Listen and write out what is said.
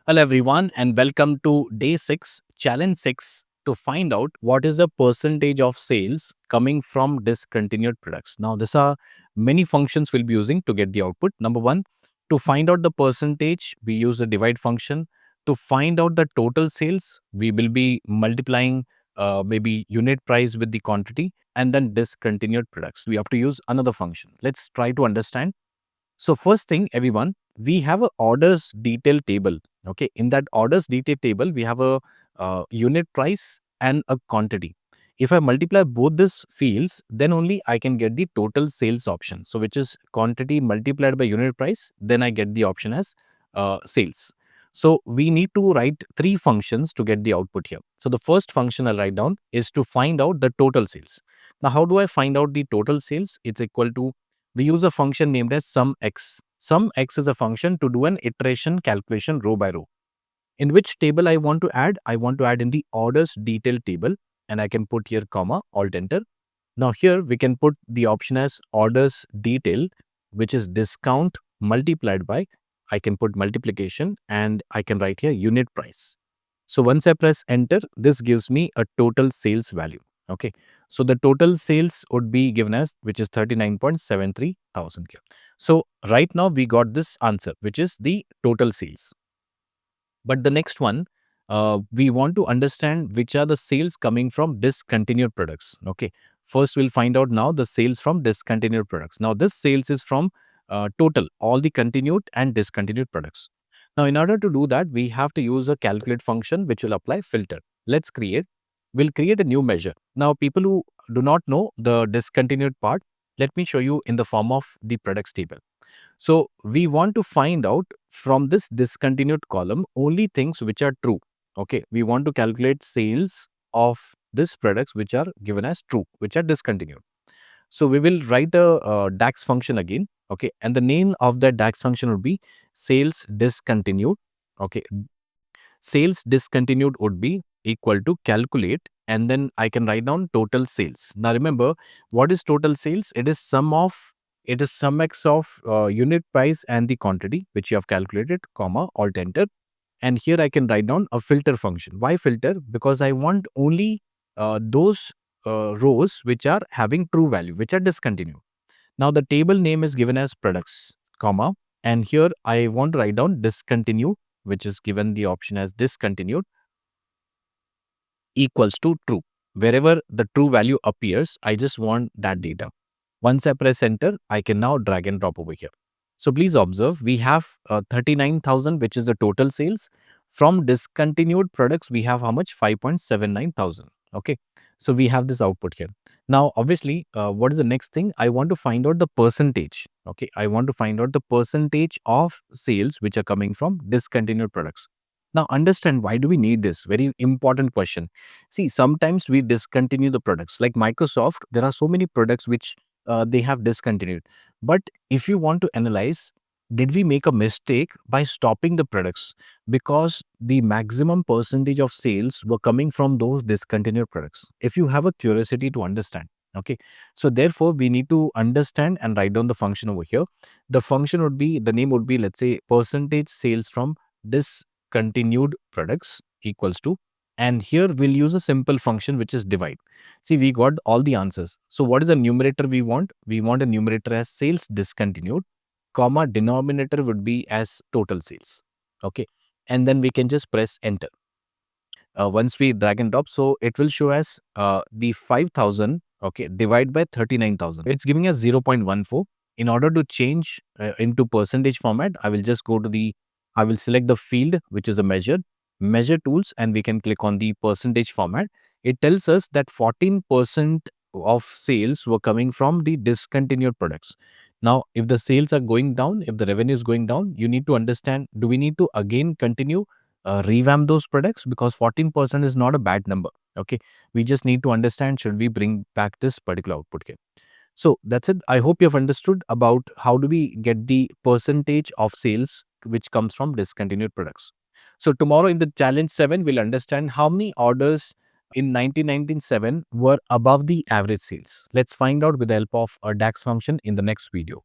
Hello, everyone, and welcome to day 6, challenge 6, to find out what is the percentage of sales coming from discontinued products. Now, these are many functions we'll be using to get the output. Number one, to find out the percentage, we use the divide function. To find out the total sales, we will be multiplying maybe unit price with the quantity and then discontinued products. We have to use another function. Let's try to understand. So first thing, everyone, we have a orders detail table. Okay, in that orders detail table, we have a unit price and a quantity. If I multiply both these fields, then only I can get the total sales option. So which is quantity multiplied by unit price, then I get the option as sales. So we need to write three functions to get the output here. So the first function I'll write down is to find out the total sales. Now, how do I find out the total sales? It's equal to, we use a function named as SUMX. SUMX is a function to do an iteration calculation row by row. In which table I want to add? I want to add in the orders detail table, and I can put here comma, alt enter. Now here we can put the option as orders detail, which is discount multiplied by, I can put multiplication, and I can write here unit price. So once I press enter, this gives me a total sales value. Okay. So the total sales would be given as, which is 39.73 thousand here. So right now we got this answer, which is the total sales. But the next one, we want to understand which are the sales coming from discontinued products. Okay. First, we'll find out now the sales from discontinued products. Now, this sales is from total, all the continued and discontinued products. Now, in order to do that, we have to use a calculate function which will apply filter. We'll create a new measure. Now, people who do not know the discontinued part, let me show you in the form of the products table. So we want to find out from this discontinued column only things which are true. Okay, we want to calculate sales of these products which are given as true, which are discontinued. So we will write a DAX function again. Okay, and the name of that DAX function would be sales discontinued. Okay, sales discontinued would be equal to calculate, and then I can write down total sales. Now remember, what is total sales? It is sum x of unit price and the quantity which you have calculated, comma, alt enter. And here I can write down a filter function. Why filter? Because I want only those rows which are having true value, which are discontinued. Now the table name is given as products, comma, and here I want to write down discontinue, which is given the option as discontinued, equals to true. Wherever the true value appears, I just want that data. Once I press enter, I can now drag and drop over here. So please observe, we have 39,000, which is the total sales. From discontinued products, we have how much? 5.79 thousand. Okay. So we have this output here. Now, obviously, what is the next thing? I want to find out the percentage. Okay. I want to find out the percentage of sales which are coming from discontinued products. Now, understand, why do we need this? Very important question. See, sometimes we discontinue the products. Like Microsoft, there are so many products which they have discontinued. But if you want to analyze, did we make a mistake by stopping the products? Because the maximum percentage of sales were coming from those discontinued products. If you have a curiosity to understand. Okay. So therefore, we need to understand and write down the function over here. The function would be, the name would be, let's say, percentage sales from discontinued products equals to, and here we'll use a simple function which is divide. See, we got all the answers. So what is the numerator we want? We want a numerator as sales discontinued, comma, denominator would be as total sales. Okay. And then we can just press enter. Once we drag and drop, so it will show as the 5,000, okay, divide by 39,000. It's giving us 0.14. In order to change into percentage format, I will just go to I will select the field, which is a measure tools, and we can click on the percentage format. It tells us that 14% of sales were coming from the discontinued products. Now, if the sales are going down, if the revenue is going down, you need to understand, do we need to again continue revamp those products? Because 14% is not a bad number. Okay. We just need to understand, should we bring back this particular output here? So that's it. I hope you have understood about how do we get the percentage of sales which comes from discontinued products. So tomorrow in the challenge 7, we'll understand how many orders in 1997 were above the average sales. Let's find out with the help of a DAX function in the next video.